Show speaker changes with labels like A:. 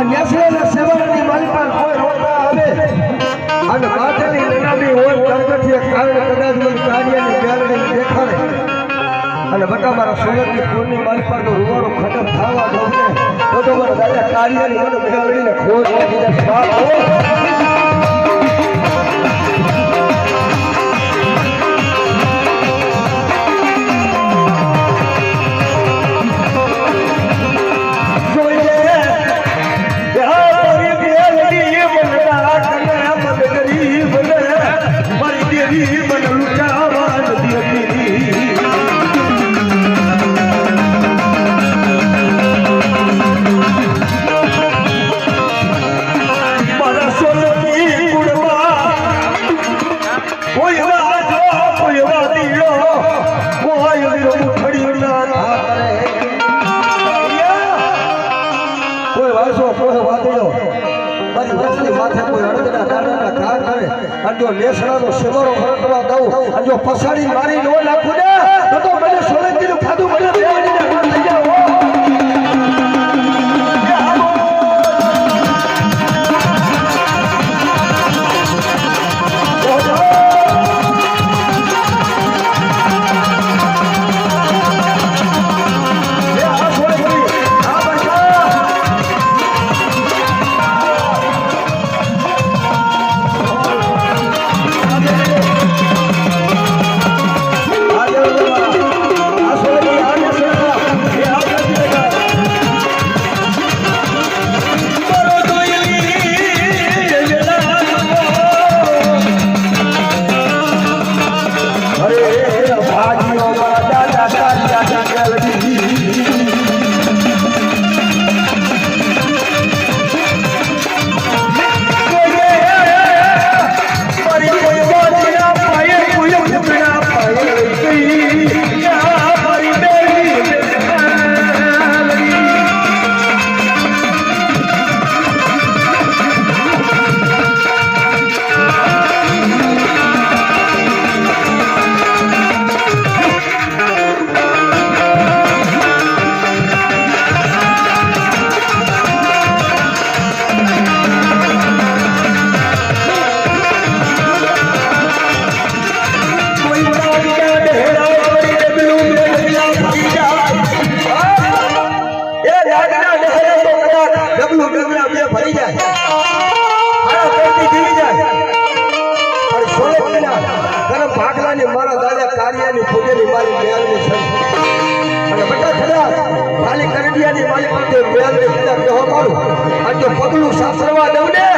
A: આ નેસડાના સેવાની માલિકા કોઈ રોતા આવે અને માથેની લડાવી હોય કંકઠીએ કારણે કદાચ મને કાર્યની બેરડી દેખાડે અને બટા મારા સોલંકી કુળની માલિકા નો રૂવાડો ખતમ થવા દઉં ને તો મારા દાદા કાર્યની મને બેરડીને ખોજ વાગીને સ્વાદ નેસડાનો સેવારો ફરકવા દઉં અને જો પસાડી મારી નો નાખું ને તો મને સોલંકીનું ખાધું મને બેવાડીને થઈ જાવ મારા દાદા કાર્યની પૂજેની મારી બેલની છે અને બટા ખરા ખાલી કરડિયાની મારી પાસે બેલની કીધા કહો મારું આ જો પગલું સાસરવા દઉં ને